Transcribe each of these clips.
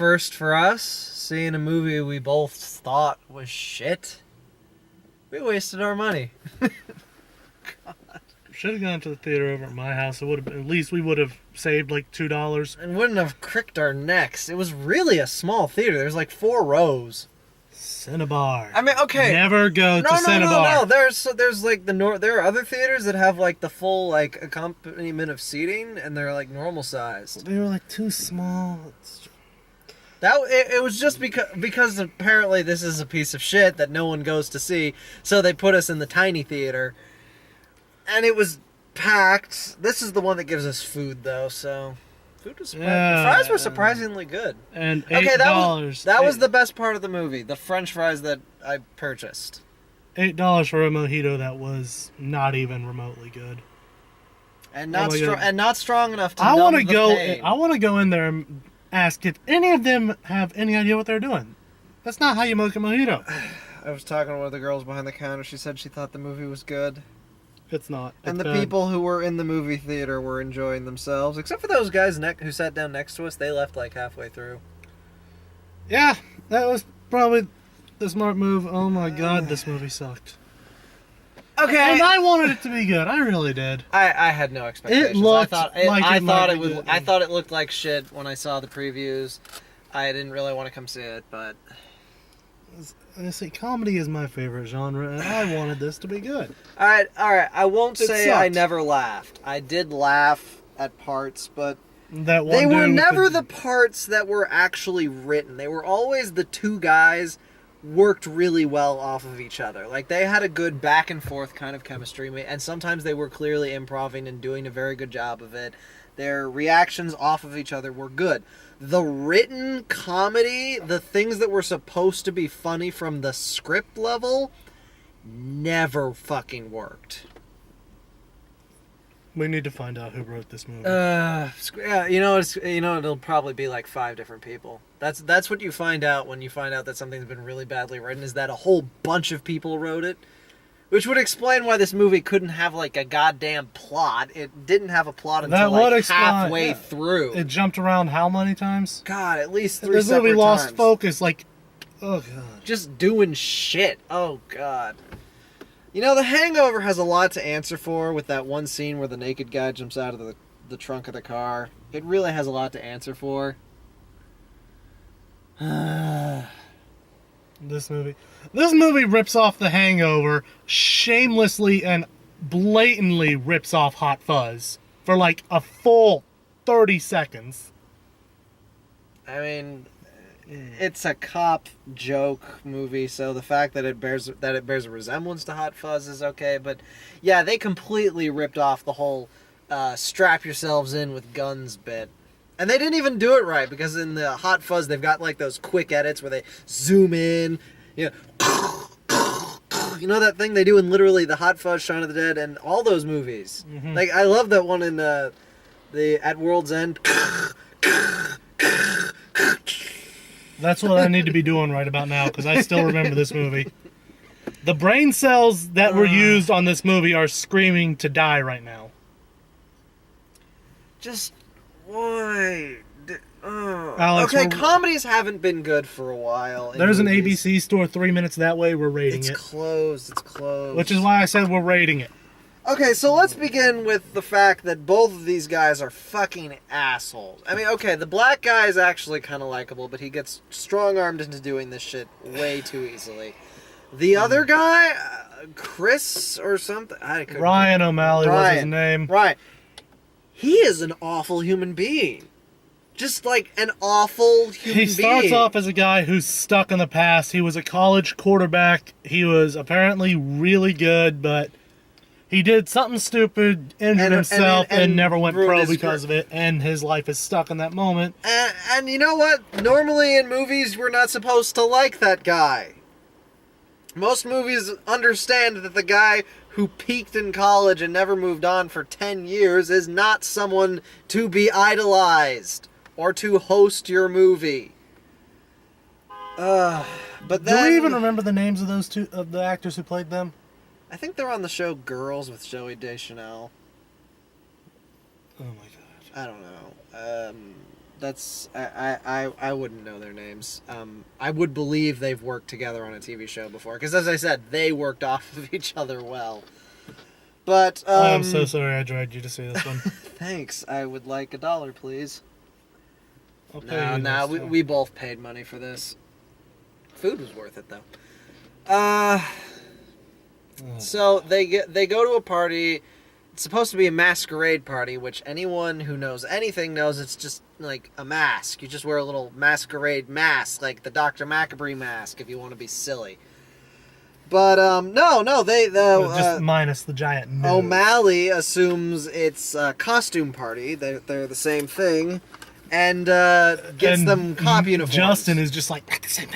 first for us, seeing a movie we both thought was shit. We wasted our money. Should have gone to the theater over at my house. It would have at least we would have saved like $2. And wouldn't have cricked our necks. It was really a small theater. There's like 4 rows. Cinnabar. I mean, okay. Never go to Cinnabar. No. There's like there are other theaters that have like the full like accompaniment of seating, and they're like normal sized. They were like too small. It was just because apparently this is a piece of shit that no one goes to see, so they put us in the tiny theater, and it was packed. This is the one that gives us food though, so food was the fries were surprisingly good. And $8. That was the best part of the movie, the French fries that I purchased. $8 for a mojito that was not even remotely good, and not strong enough to. I want to go in there and ask if any of them have any idea what they're doing. That's not how you make a mojito. I was talking to one of the girls behind the counter. She said she thought the movie was good. It's not. And the people who were in the movie theater were enjoying themselves. Except for those guys who sat down next to us. They left like halfway through. Yeah, that was probably the smart move. Oh my god, this movie sucked. Okay. And I wanted it to be good. I really did. I had no expectations. It looked I thought it looked like shit when I saw the previews. I didn't really want to come see it, but... Honestly, comedy is my favorite genre, and I wanted this to be good. Alright. I won't say sucked. I never laughed. I did laugh at parts, but That one they were dude never with the parts that were actually written. They were always the two guys worked really well off of each other. Like, they had a good back and forth kind of chemistry, and sometimes they were clearly improvising and doing a very good job of it. Their reactions off of each other were good. The written comedy, the things that were supposed to be funny from the script level, never fucking worked. We need to find out who wrote this movie. Yeah, it'll probably be like 5 different people. That's what you find out when you find out that something's been really badly written, is that a whole bunch of people wrote it. Which would explain why this movie couldn't have like a goddamn plot. It didn't have a plot until like halfway through. It jumped around how many times? God, at least 3 this separate movie lost times. focus. Like, oh god. Just doing shit. Oh god. You know, The Hangover has a lot to answer for with that one scene where the naked guy jumps out of the trunk of the car. It really has a lot to answer for. This movie rips off The Hangover, shamelessly and blatantly rips off Hot Fuzz for like a full 30 seconds. I mean, it's a cop joke movie, so the fact that it bears a resemblance to Hot Fuzz is okay. But yeah, they completely ripped off the whole strap yourselves in with guns bit. And they didn't even do it right, because in the Hot Fuzz, they've got like those quick edits where they zoom in, you know that thing they do in literally the Hot Fuzz, Shaun of the Dead, and all those movies. Mm-hmm. Like, I love that one in the At World's End. That's what I need to be doing right about now, because I still remember this movie. The brain cells that were used on this movie are screaming to die right now. Just why? Alex, okay, comedies haven't been good for a while. There's an movies. ABC store 3 minutes that way. We're rating it. It's closed. Which is why I said we're rating it. Okay, so let's begin with the fact that both of these guys are fucking assholes. I mean, okay, the black guy is actually kind of likable, but he gets strong-armed into doing this shit way too easily. The other guy, Chris or something? Ryan O'Malley was his name. Right. He is an awful human being. Just like an awful human being. He starts off as a guy who's stuck in the past. He was a college quarterback. He was apparently really good, but he did something stupid, injured himself, and never went pro because of it, and his life is stuck in that moment. And you know what? Normally in movies, we're not supposed to like that guy. Most movies understand that the guy who peaked in college and never moved on for 10 years is not someone to be idolized or to host your movie. But then, do we even remember the names of those two of the actors who played them? I think they're on the show Girls with Zooey Deschanel. Oh my god. I don't know. That's I wouldn't know their names. I would believe they've worked together on a TV show before, because as I said, they worked off of each other well. But I'm so sorry I dragged you to see this one. Thanks. I would like $1, please. I'll pay you we both paid money for this. Food was worth it though. So they go to a party. It's supposed to be a masquerade party, which anyone who knows anything knows it's just like a mask. You just wear a little masquerade mask, like the Dr. Macabre mask, if you want to be silly. But they just minus the giant nose. O'Malley assumes it's a costume party. They're the same thing, and gets them cop uniforms. Justin is just like, not the same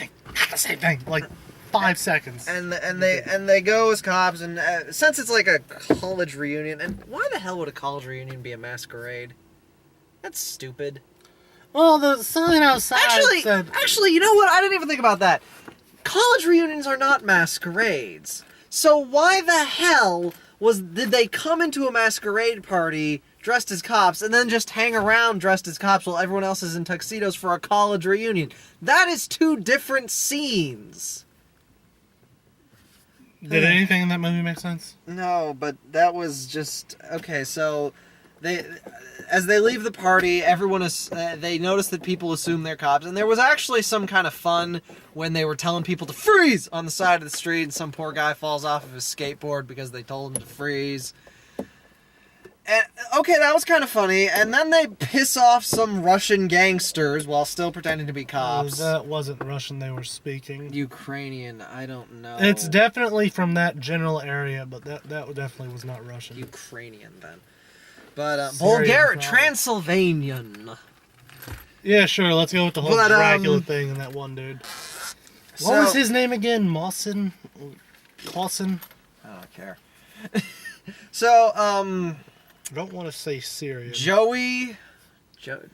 thing, like 5 seconds. And they go as cops, and since it's like a college reunion, and why the hell would a college reunion be a masquerade? That's stupid. Well, the sign outside said... Actually, you know what? I didn't even think about that. College reunions are not masquerades. So why the hell did they come into a masquerade party dressed as cops and then just hang around dressed as cops while everyone else is in tuxedos for a college reunion? That is two different scenes. Did anything in that movie make sense? No, but that was just... Okay, so... As they leave the party, everyone is. They notice that people assume they're cops, and there was actually some kind of fun when they were telling people to freeze on the side of the street, and some poor guy falls off of his skateboard because they told him to freeze. And, okay, that was kind of funny, and then they piss off some Russian gangsters while still pretending to be cops. That wasn't Russian they were speaking. Ukrainian, I don't know. It's definitely from that general area, but that definitely was not Russian. Ukrainian, then. But, Bulgarian, Transylvanian. Yeah, sure, let's go with the whole Dracula thing and that one dude. What was his name again? Clausen? I don't care. So, I don't want to say Syrian. Joey...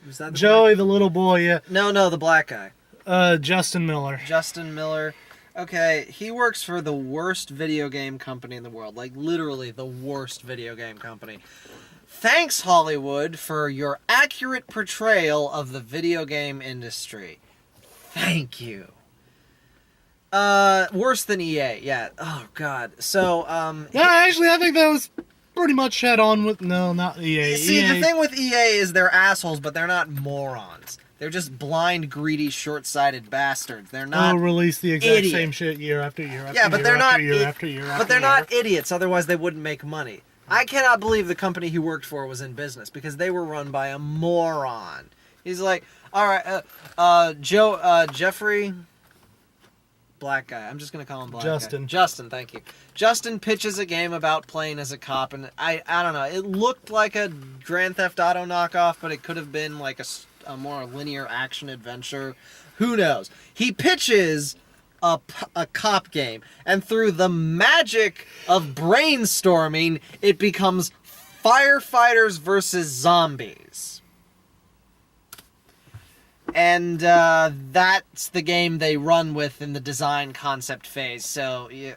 was that Joey, the little boy, yeah. No, the black guy. Justin Miller. Justin Miller. Okay, he works for the worst video game company in the world. Like, literally the worst video game company. Thanks, Hollywood, for your accurate portrayal of the video game industry. Thank you. Worse than EA, yeah. Oh, God. So, yeah, actually, I think that was pretty much head on with... No, not EA. See, the thing with EA is they're assholes, but they're not morons. They're just blind, greedy, short-sighted bastards. They're not They'll release the exact same shit year after year after year after year. But they're not idiots, otherwise they wouldn't make money. I cannot believe the company he worked for was in business, because they were run by a moron. He's like, all right, Jeffrey, black guy. I'm just gonna call him black Justin. guy. Justin, thank you. Justin pitches a game about playing as a cop, and I don't know. It looked like a Grand Theft Auto knockoff, but it could have been like a more linear action adventure. Who knows? He pitches a cop game, and through the magic of brainstorming, it becomes firefighters versus zombies. And that's the game they run with in the design concept phase. So, yeah.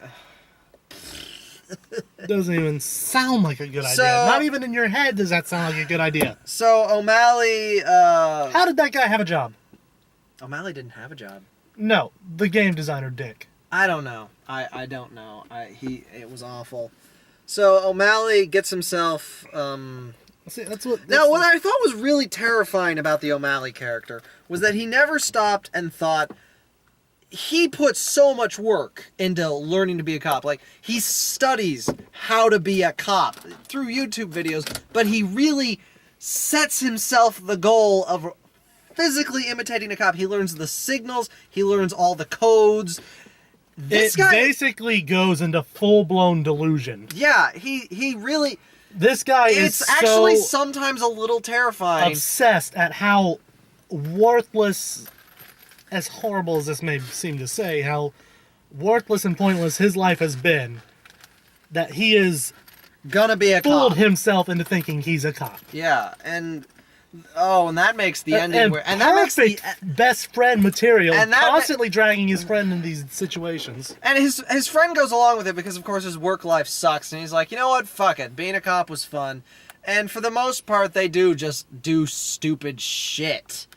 Doesn't even sound like a good idea. Not even in your head does that sound like a good idea. So, O'Malley... How did that guy have a job? O'Malley didn't have a job. No, the game designer Dick. I don't know. I don't know. It was awful. So O'Malley gets himself. See, what I thought was really terrifying about the O'Malley character was that he never stopped and thought. He puts so much work into learning to be a cop. Like, he studies how to be a cop through YouTube videos, but he really sets himself the goal of physically imitating a cop. He learns the signals. He learns all the codes. This guy basically goes into full-blown delusion. Yeah, he really... This guy It's actually sometimes a little terrifying. Obsessed at how worthless, as horrible as this may seem to say, how worthless and pointless his life has been, that he is gonna be a fooled cop. Himself into thinking he's a cop. Yeah, and that makes the ending and that makes the best friend material, and constantly dragging his friend in these situations. And his friend goes along with it because, of course, his work life sucks, and he's like, you know what, fuck it, being a cop was fun. And for the most part, they just do stupid shit.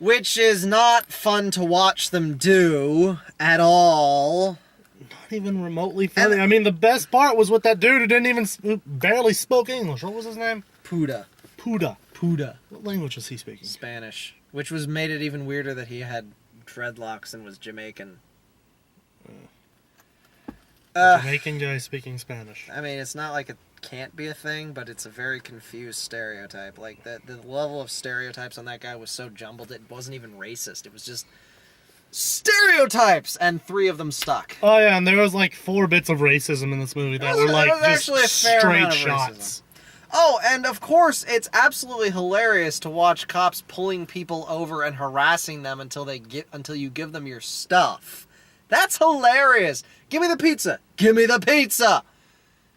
Which is not fun to watch them do at all. Not even remotely funny. I mean, the best part was with that dude who didn't even barely spoke English. What was his name? Puda. What language was he speaking? Spanish. Which made it even weirder that he had dreadlocks and was Jamaican. Jamaican guy speaking Spanish. I mean, it's not like it can't be a thing, but it's a very confused stereotype. Like, the level of stereotypes on that guy was so jumbled, it wasn't even racist. It was just stereotypes, and 3 of them stuck. Oh yeah, and there was like 4 bits of racism in this movie that were like just straight shots. Oh, and of course, it's absolutely hilarious to watch cops pulling people over and harassing them until you give them your stuff. That's hilarious. Give me the pizza. Give me the pizza.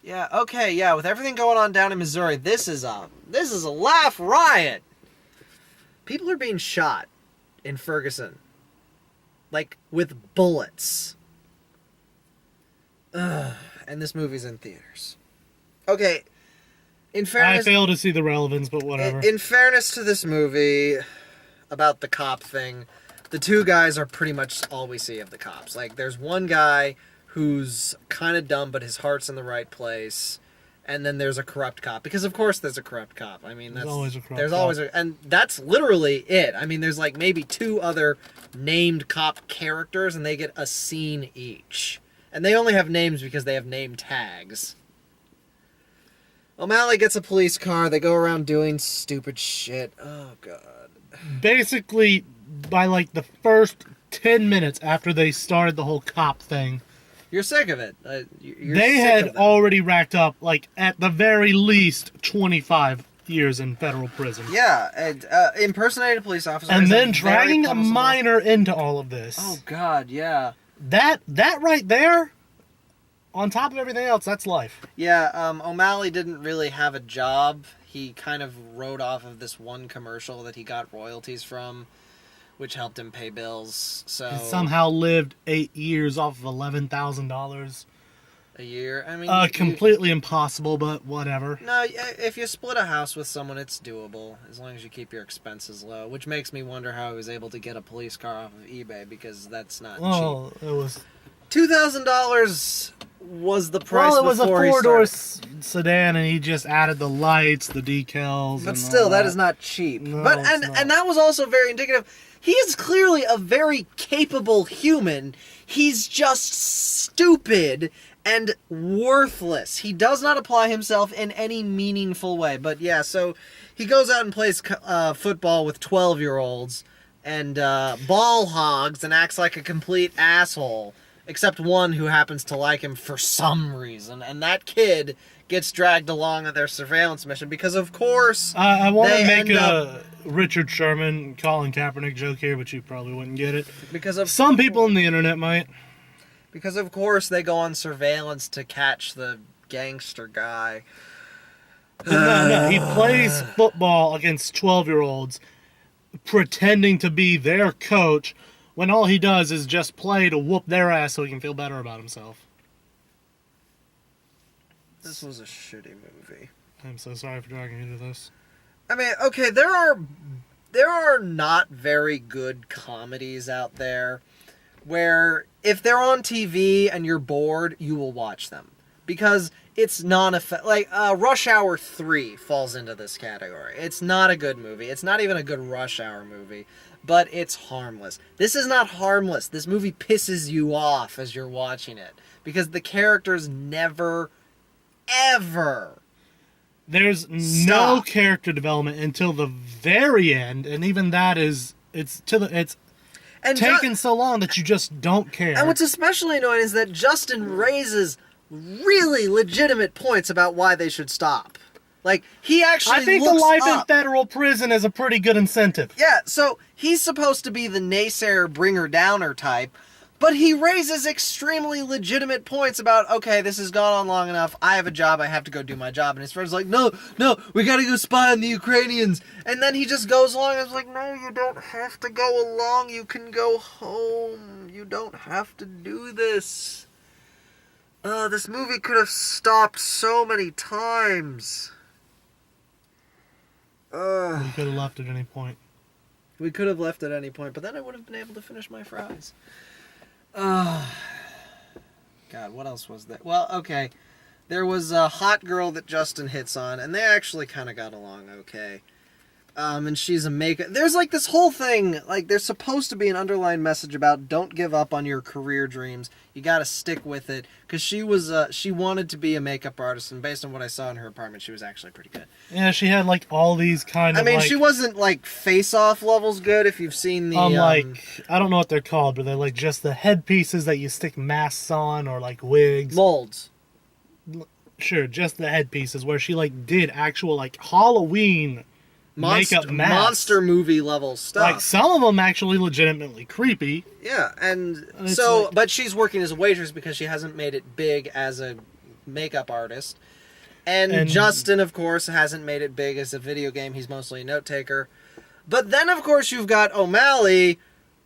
Yeah, okay, yeah, with everything going on down in Missouri, this is a laugh riot. People are being shot in Ferguson. Like, with bullets. Ugh, and this movie's in theaters. Okay, in fairness... I fail to see the relevance, but whatever. In fairness to this movie, about the cop thing, the 2 guys are pretty much all we see of the cops. Like, there's one guy who's kind of dumb, but his heart's in the right place. And then there's a corrupt cop. Because, of course, there's a corrupt cop. I mean, there's always a corrupt there's cop. Always and that's literally it. I mean, there's like maybe 2 other named cop characters, and they get a scene each. And they only have names because they have name tags. O'Malley gets a police car. They go around doing stupid shit. Oh, God. Basically, by like the first 10 minutes after they started the whole cop thing, you're sick of it. They had already racked up, like, at the very least, 25 years in federal prison. Yeah, and impersonated police officers. And then dragging a minor into all of this. Oh, God, yeah. That right there, on top of everything else, that's life. Yeah, O'Malley didn't really have a job. He kind of rode off of this one commercial that he got royalties from, which helped him pay bills. So he somehow lived 8 years off of $11,000 a year. I mean, completely impossible, but whatever. No, if you split a house with someone, it's doable as long as you keep your expenses low. Which makes me wonder how he was able to get a police car off of eBay, because that's not cheap. It was $2,000 was the price. Well, it was a 4-door sedan, and he just added the lights, the decals. But still, that is not cheap. No, but and that was also very indicative. He is clearly a very capable human. He's just stupid and worthless. He does not apply himself in any meaningful way. But yeah, so he goes out and plays football with 12-year-olds and ball hogs and acts like a complete asshole. Except one who happens to like him for some reason. And that kid gets dragged along on their surveillance mission because, of course, I want to make a Richard Sherman, Colin Kaepernick joke here, but you probably wouldn't get it. Because of some people on the internet might. Because, of course, they go on surveillance to catch the gangster guy. No, he plays football against 12-year-olds, pretending to be their coach, when all he does is just play to whoop their ass so he can feel better about himself. This was a shitty movie. I'm so sorry for dragging you to this. I mean, okay, there are not very good comedies out there where if they're on TV and you're bored, you will watch them. Because it's like, Rush Hour 3 falls into this category. It's not a good movie. It's not even a good Rush Hour movie. But it's harmless. This is not harmless. This movie pisses you off as you're watching it. Because the characters never, ever There's no character development until the very end. And even that is, it's taken so long that you just don't care. And what's especially annoying is that Justin raises really legitimate points about why they should stop. Like, he actually I think the life in federal prison is a pretty good incentive. Yeah, so he's supposed to be the naysayer, bringer-downer type, but he raises extremely legitimate points about, okay, this has gone on long enough, I have a job, I have to go do my job. And his friend's like, no, we gotta go spy on the Ukrainians. And then he just goes along and is like, no, you don't have to go along, you can go home. You don't have to do this. This movie could have stopped so many times. You could have left at any point. We could have left at any point, but then I would have been able to finish my fries. God, what else was there? Well, okay. There was a hot girl that Justin hits on, and they actually kind of got along okay. And she's a makeup... There's, like, this whole thing, like, there's supposed to be an underlying message about don't give up on your career dreams. You gotta stick with it. Because she was, she wanted to be a makeup artist, and based on what I saw in her apartment, she was actually pretty good. Yeah, she had, like, all these kind of, I mean, she wasn't, like, face-off levels good, if you've seen the, like, I don't know what they're called, but they're, like, just the headpieces that you stick masks on, or, like, wigs. molds. Sure, just the headpieces, where she, like, did actual, like, Halloween... makeup masks. Monster movie level stuff. Like, some of them actually legitimately creepy. Yeah, and so, like, but she's working as a waitress because she hasn't made it big as a makeup artist. And Justin, of course, hasn't made it big as a video game. He's mostly a note taker. But then, of course, you've got O'Malley,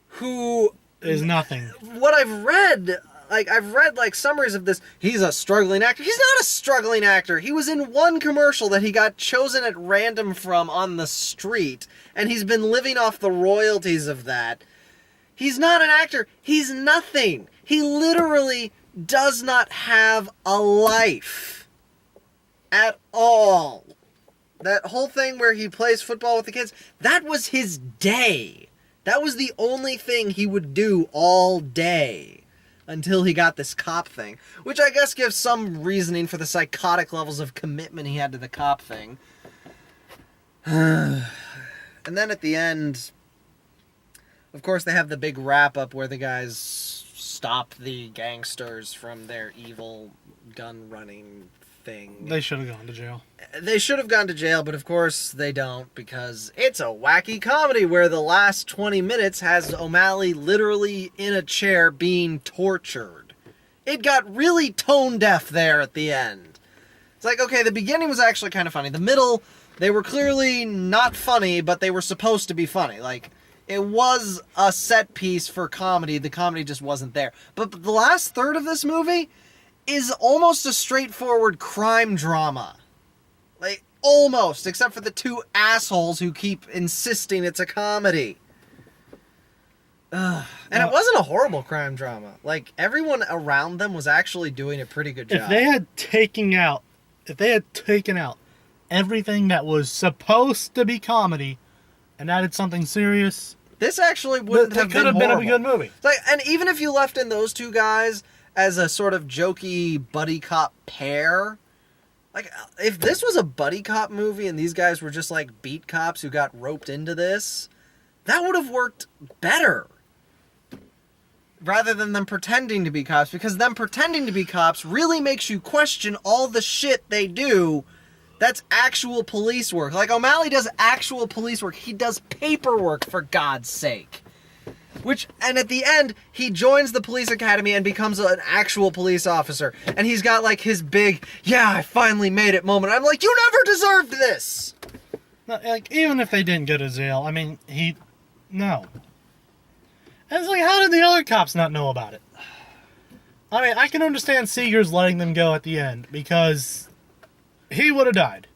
who... is nothing. What I've read... Like, I've read, like, summaries of this. He's a struggling actor. He's not a struggling actor. He was in one commercial that he got chosen at random from on the street, and he's been living off the royalties of that. He's not an actor. He's nothing. He literally does not have a life. At all. That whole thing where he plays football with the kids, that was his day. That was the only thing he would do all day. Until he got this cop thing. Which I guess gives some reasoning for the psychotic levels of commitment he had to the cop thing. And then at the end, of course they have the big wrap-up where the guys stop the gangsters from their evil gun-running thing. They should have gone to jail. They should have gone to jail, but of course they don't, because it's a wacky comedy where the last 20 minutes has O'Malley literally in a chair being tortured. It got really tone-deaf there at the end. It's like, okay, the beginning was actually kind of funny. The middle, they were clearly not funny, but they were supposed to be funny. Like, it was a set piece for comedy. The comedy just wasn't there. But the last third of this movie is almost a straightforward crime drama. Like, almost, except for the two assholes who keep insisting it's a comedy. And it wasn't a horrible crime drama. Like, everyone around them was actually doing a pretty good job. If they had taken out everything that was supposed to be comedy and added something serious, this actually wouldn't have been horrible. It could have been a good movie. Like, and even if you left in those two guys as a sort of jokey buddy cop pair, like, if this was a buddy cop movie and these guys were just like beat cops who got roped into this, that would have worked better. Rather than them pretending to be cops, because them pretending to be cops really makes you question all the shit they do that's actual police work. Like, O'Malley does actual police work. He does paperwork, for God's sake. And at the end, he joins the police academy and becomes an actual police officer. And he's got, like, his big, yeah, I finally made it moment. I'm like, you never deserved this! Like, even if they didn't go to jail, I mean, no. And it's like, how did the other cops not know about it? I mean, I can understand Seeger's letting them go at the end, because he would have died.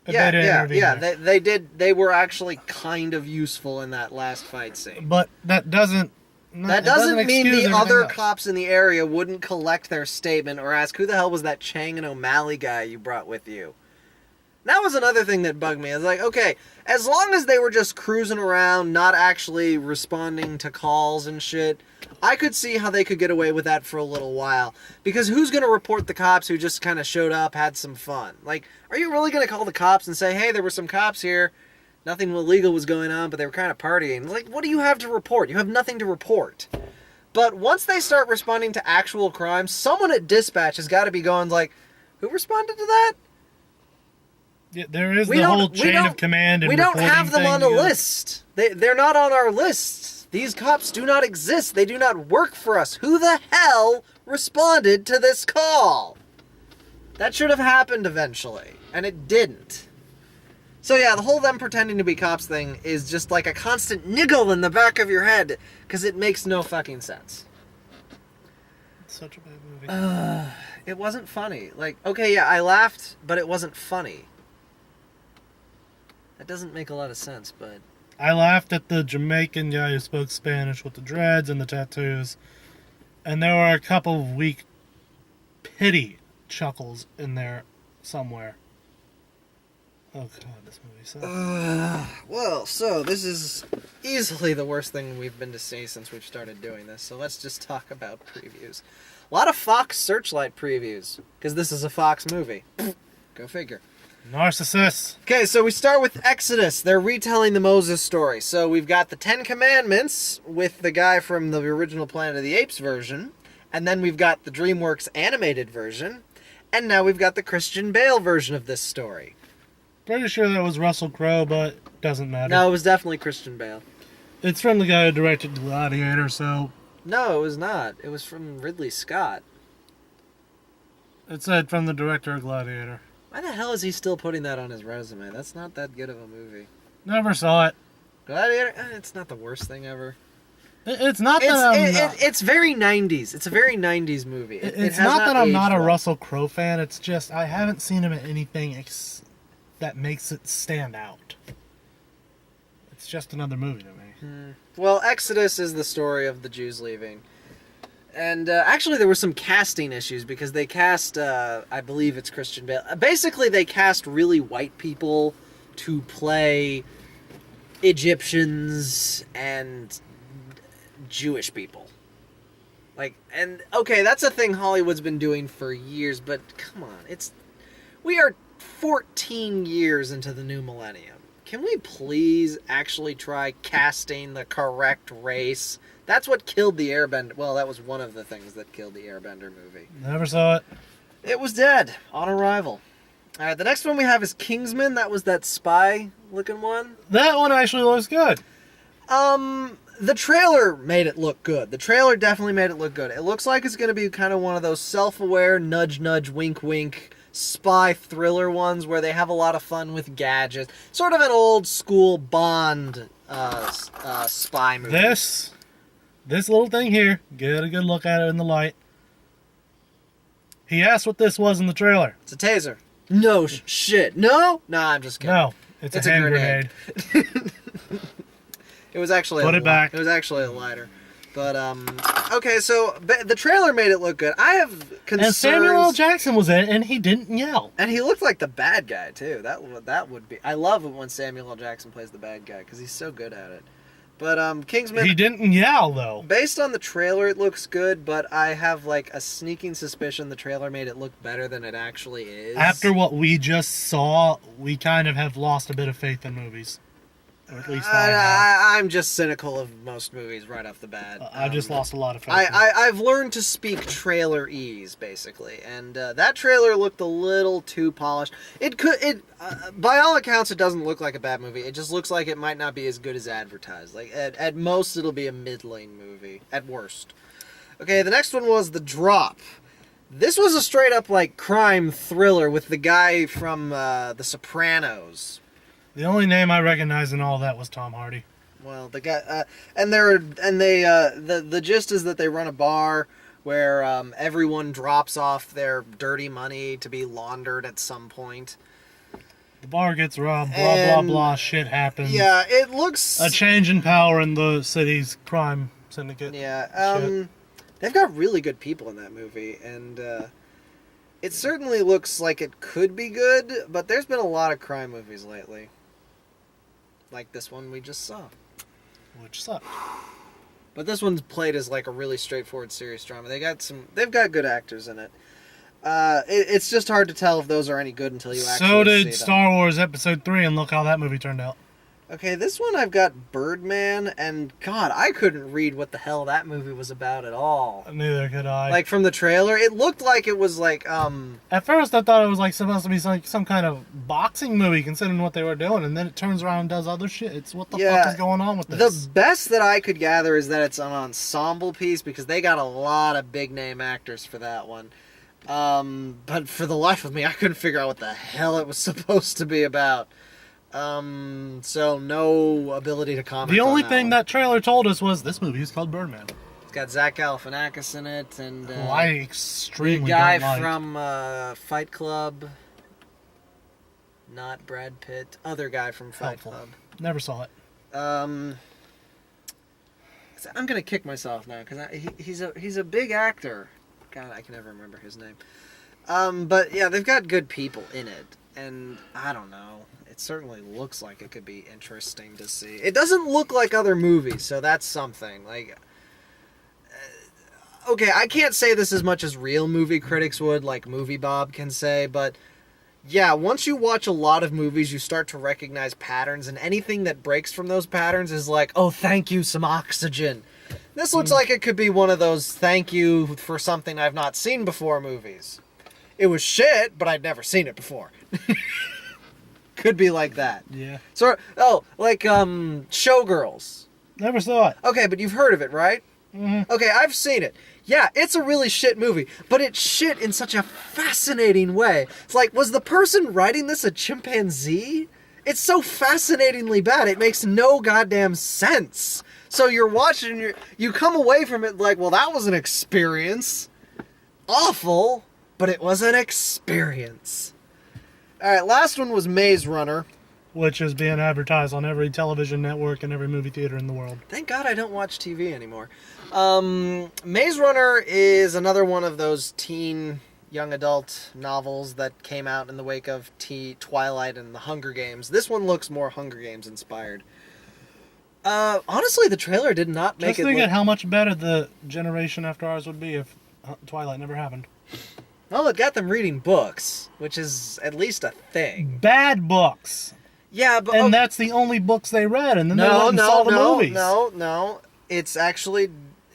They did. They were actually kind of useful in that last fight scene. But that doesn't mean the other cops in the area wouldn't collect their statement or ask, who the hell was that Chang and O'Malley guy you brought with you? That was another thing that bugged me. I was like, okay, as long as they were just cruising around, not actually responding to calls and shit, I could see how they could get away with that for a little while. Because who's going to report the cops who just kind of showed up, had some fun? Like, are you really going to call the cops and say, hey, there were some cops here, nothing illegal was going on, but they were kind of partying? Like, what do you have to report? You have nothing to report. But once they start responding to actual crimes, someone at dispatch has got to be going like, who responded to that? Yeah, there is the whole chain of command and reporting thing. We don't have them on a list. They're not on our list. These cops do not exist. They do not work for us. Who the hell responded to this call? That should have happened eventually, and it didn't. So yeah, the whole them pretending to be cops thing is just like a constant niggle in the back of your head, because it makes no fucking sense. It's such a bad movie. It wasn't funny. Like, okay, yeah, I laughed, but it wasn't funny. That doesn't make a lot of sense, but... I laughed at the Jamaican guy who spoke Spanish with the dreads and the tattoos. And there were a couple of weak pity chuckles in there somewhere. Oh god, this movie sucks. Well, so this is easily the worst thing we've been to see since we've started doing this. So let's just talk about previews. A lot of Fox Searchlight previews, because this is a Fox movie. Go figure. Narcissists. Okay, so we start with Exodus. They're retelling the Moses story. So we've got the Ten Commandments with the guy from the original Planet of the Apes version. And then we've got the DreamWorks animated version. And now we've got the Christian Bale version of this story. Pretty sure that was Russell Crowe, but doesn't matter. No, it was definitely Christian Bale. It's from the guy who directed Gladiator, so... No, it was not. It was from Ridley Scott. It said from the director of Gladiator. Why the hell is he still putting that on his resume? That's not that good of a movie. Never saw it. Gladiator? It's not the worst thing ever. It's not that it's very 90s. It's a very 90s movie. It's not that I'm not a Russell Crowe fan. It's just I haven't seen him in anything that makes it stand out. It's just another movie to me. Well, Exodus is the story of the Jews leaving. And actually there were some casting issues because they cast, I believe it's Christian Bale. Basically they cast really white people to play Egyptians and Jewish people. Okay, that's a thing Hollywood's been doing for years, but come on, we are 14 years into the new millennium. Can we please actually try casting the correct race? That's what killed the Airbender. Well, that was one of the things that killed the Airbender movie. Never saw it. It was dead on arrival. All right, the next one we have is Kingsman. That was that spy-looking one. That one actually looks good. The trailer made it look good. The trailer definitely made it look good. It looks like it's going to be kind of one of those self-aware, nudge-nudge, wink-wink spy thriller ones where they have a lot of fun with gadgets. Sort of an old-school Bond spy movie. This little thing here, get a good look at it in the light. He asked what this was in the trailer. It's a taser. No shit. No? Nah, I'm just kidding. No, it's a hand grenade. It was actually Put it back. It was actually a lighter. But okay, so the trailer made it look good. I have concerns. And Samuel L. Jackson was in it, and he didn't yell. And he looked like the bad guy too. That would be. I love it when Samuel L. Jackson plays the bad guy because he's so good at it. But Kingsman. He didn't yell though. Based on the trailer, it looks good, but I have like a sneaking suspicion the trailer made it look better than it actually is. After what we just saw, we kind of have lost a bit of faith in movies. Or at least I'm just cynical of most movies right off the bat. I just lost a lot of faith. I've learned to speak trailer-ese, basically, and that trailer looked a little too polished. By all accounts, it doesn't look like a bad movie. It just looks like it might not be as good as advertised. Like at most, it'll be a middling movie. At worst. Okay, the next one was The Drop. This was a straight-up like crime thriller with the guy from The Sopranos. The only name I recognized in all that was Tom Hardy. Well, the guy, the gist is that they run a bar where everyone drops off their dirty money to be laundered at some point. The bar gets robbed, blah, blah, blah, shit happens. Yeah, it looks... A change in power in the city's crime syndicate. Yeah, they've got really good people in that movie, and it certainly looks like it could be good, but there's been a lot of crime movies lately. Like this one we just saw. Which sucked. But this one's played as like a really straightforward serious drama. They've got good actors in it. It's just hard to tell if those are any good until you actually see them. So did Star Wars Episode 3, and look how that movie turned out. Okay, this one I've got Birdman, and God, I couldn't read what the hell that movie was about at all. Neither could I. Like, from the trailer, it looked like it was like, At first I thought it was like supposed to be some kind of boxing movie, considering what they were doing, and then it turns around and does other shit. It's what the fuck is going on with this? The best that I could gather is that it's an ensemble piece, because they got a lot of big-name actors for that one. But for the life of me, I couldn't figure out what the hell it was supposed to be about. So no ability to comment. The only on thing that trailer told us was this movie is called Birdman. It's got Zach Galifianakis in it, and I extremely the guy don't like. from Fight Club. Not Brad Pitt. Other guy from Fight Club. Never saw it. I'm gonna kick myself now because he's a big actor. God, I can never remember his name. But yeah, they've got good people in it, and I don't know. It certainly looks like it could be interesting to see. It doesn't look like other movies, so that's something. Like, okay, I can't say this as much as real movie critics would, like Movie Bob can say, but yeah, once you watch a lot of movies, you start to recognize patterns, and anything that breaks from those patterns is like, oh, thank you, some oxygen. This looks like it could be one of those thank you for something I've not seen before movies. It was shit, but I'd never seen it before. Could be like that. Yeah. So, like Showgirls. Never saw it. Okay, but you've heard of it, right? Mm-hmm. Okay, I've seen it. Yeah, it's a really shit movie, but it's shit in such a fascinating way. It's like, was the person writing this a chimpanzee? It's so fascinatingly bad, it makes no goddamn sense. So you're watching, and you come away from it like, well, that was an experience. Awful, but it was an experience. Alright, last one was Maze Runner. Which is being advertised on every television network and every movie theater in the world. Thank God I don't watch TV anymore. Maze Runner is another one of those teen, young adult novels that came out in the wake of Twilight and the Hunger Games. This one looks more Hunger Games inspired. Honestly, the trailer did not make Just it think look... at how much better the generation after ours would be if Twilight never happened. Well, it got them reading books, which is at least a thing. Bad books. Yeah, but... And that's the only books they read, and then they went and saw the movies. No. It's actually...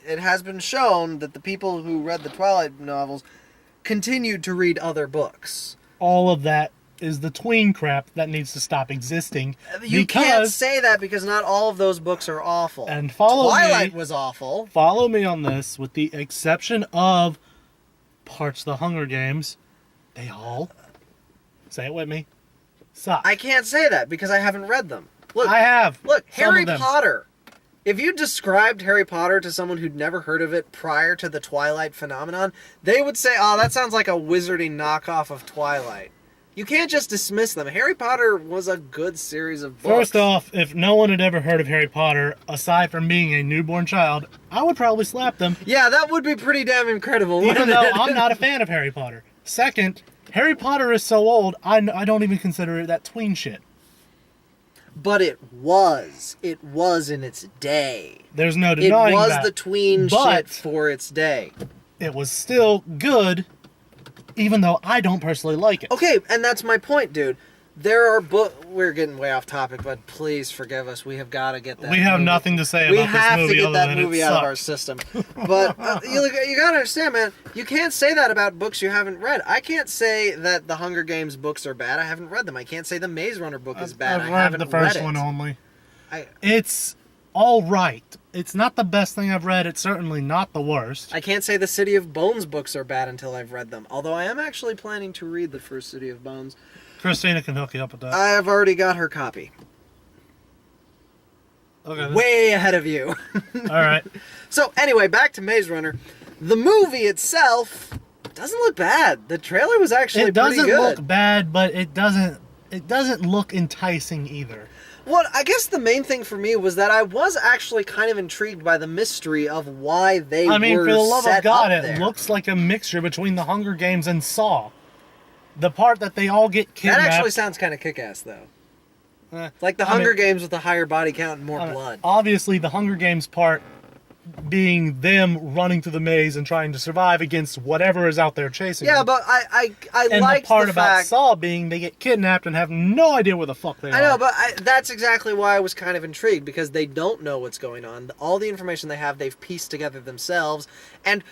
It has been shown that the people who read the Twilight novels continued to read other books. All of that is the tween crap that needs to stop existing. You can't say that because not all of those books are awful. And Twilight was awful. Follow me on this, with the exception of parts of the Hunger Games. They all, say it with me, suck. I can't say that because I haven't read them. Look, I have. Look, some Harry of them. Potter. If you described Harry Potter to someone who'd never heard of it prior to the Twilight phenomenon, they would say, oh, that sounds like a wizarding knockoff of Twilight. You can't just dismiss them. Harry Potter was a good series of books. First off, if no one had ever heard of Harry Potter, aside from being a newborn child, I would probably slap them. Yeah, that would be pretty damn incredible. Even though I'm not a fan of Harry Potter. Second, Harry Potter is so old, I don't even consider it that tween shit. But it was. It was in its day. There's no denying that. It was the tween shit for its day. It was still good, even though I don't personally like it. Okay, and that's my point, dude. There are We're getting way off topic, but please forgive us. We have got to get that. We have nothing to say about this movie. We have to get that movie out of our sucked. system. But you got to understand, man. You can't say that about books you haven't read. I can't say that the Hunger Games books are bad. I haven't read them. I can't say the Maze Runner book is bad. I've I haven't read the first read one it. only. It's all right. It's not the best thing I've read. It's certainly not the worst. I can't say the City of Bones books are bad until I've read them. Although I am actually planning to read the first City of Bones. Christina can hook you up with that. I have already got her copy. Okay. Way ahead of you. All right. So anyway, back to Maze Runner. The movie itself doesn't look bad. The trailer was actually pretty good. It doesn't look bad, but it doesn't look enticing either. Well, I guess the main thing for me was that I was actually kind of intrigued by the mystery of why they were set up there. I mean, for the love of God, it looks like a mixture between the Hunger Games and Saw. The part that they all get kidnapped... That actually sounds kind of kick-ass, though. Like the Hunger Games with a higher body count and more blood. Obviously, the Hunger Games part being them running through the maze and trying to survive against whatever is out there chasing them. Yeah, but I and liked the part the about fact... Saw being they get kidnapped and have no idea where the fuck they are. I know, but that's exactly why I was kind of intrigued, because they don't know what's going on. All the information they have, they've pieced together themselves, and...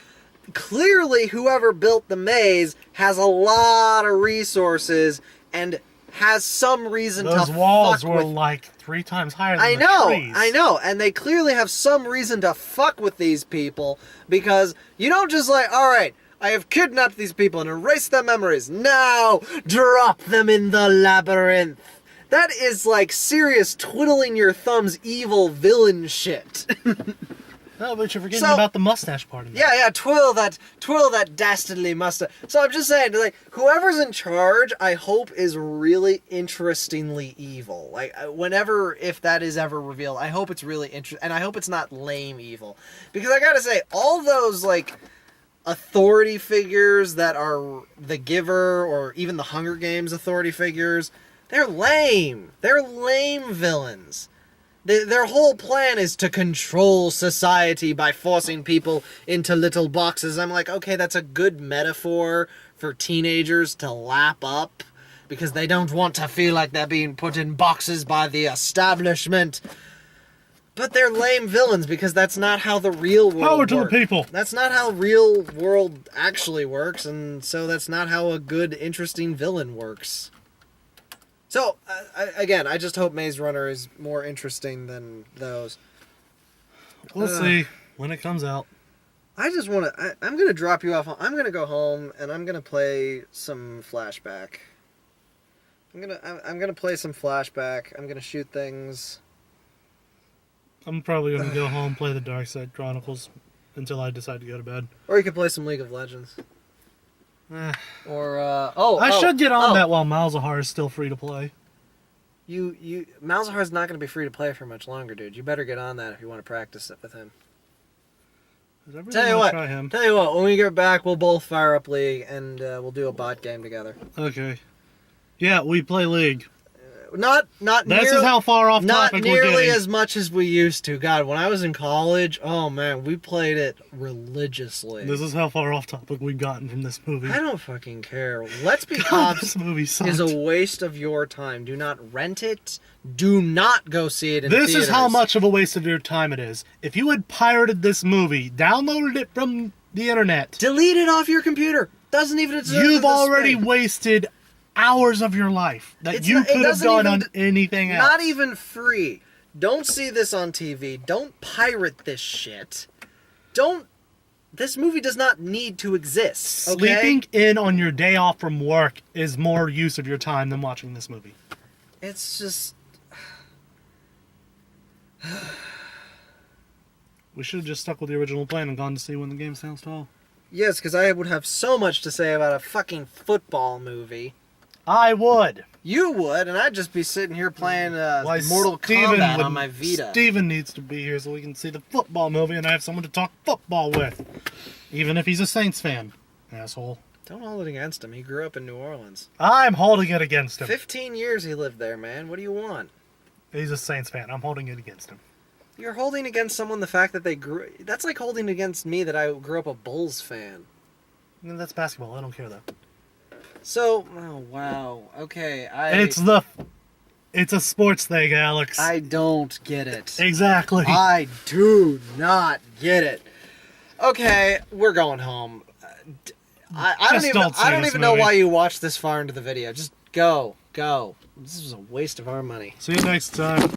Clearly, whoever built the maze has a lot of resources and has some reason to fuck with... Those walls were like 3 times higher than the trees. I know, and they clearly have some reason to fuck with these people, because you don't just like, alright, I have kidnapped these people and erased their memories, now drop them in the labyrinth. That is like serious twiddling your thumbs evil villain shit. Oh, but you're forgetting about the mustache part of it. Yeah, twirl that dastardly mustache. So I'm just saying, like, whoever's in charge, I hope is really interestingly evil. Like, if that is ever revealed, I hope it's really interesting, and I hope it's not lame evil. Because I gotta say, all those, like, authority figures that are the Giver, or even the Hunger Games authority figures, they're lame. They're lame villains. Their whole plan is to control society by forcing people into little boxes. I'm like, okay, that's a good metaphor for teenagers to lap up because they don't want to feel like they're being put in boxes by the establishment. But they're lame villains because that's not how the real world Power works. to the people. That's not how real world actually works, and so that's not how a good, interesting villain works. So, I just hope Maze Runner is more interesting than those. We'll see when it comes out. I just want to... I'm going to drop you off. I'm going to go home, and I'm going to play some Flashback. I'm gonna play some Flashback. I'm going to shoot things. I'm probably going to go home, play the Dark Side Chronicles until I decide to go to bed. Or you could play some League of Legends. Or I should get on that while Malzahar is still free to play. Malzahar's not going to be free to play for much longer, dude. You better get on that if you want to practice it with him. Tell you what, when we get back, we'll both fire up League and we'll do a bot game together. Okay. Yeah, we play League. Not this is how far off topic we're getting. Not nearly as much as we used to. God, when I was in college, oh man, we played it religiously. This is how far off topic we've gotten from this movie. I don't fucking care. Let's Be Cops this movie sucked. is a waste of your time. Do not rent it. Do not go see it in theaters. This is how much of a waste of your time it is. If you had pirated this movie, downloaded it from the internet, delete it off your computer. Doesn't even deserve You've already wasted hours of your life that you could have done on anything else. Not even free. Don't see this on TV. Don't pirate this shit. This movie does not need to exist. Okay? Sleeping in on your day off from work is more use of your time than watching this movie. It's just... We should have just stuck with the original plan and gone to see when the game sounds tall. Yes, because I would have so much to say about a fucking football movie. I would. You would, and I'd just be sitting here playing Mortal Kombat on my Vita. Steven needs to be here so we can see the football movie and I have someone to talk football with. Even if he's a Saints fan. Asshole. Don't hold it against him. He grew up in New Orleans. I'm holding it against him. 15 years he lived there, man. What do you want? He's a Saints fan. I'm holding it against him. You're holding against someone the fact that they grew... That's like holding against me that I grew up a Bulls fan. That's basketball. I don't care, though. So, oh wow, okay, It's a sports thing, Alex. I don't get it. Exactly. I do not get it. Okay, we're going home. I don't even know why you watched this far into the video. Just go. This was a waste of our money. See you next time.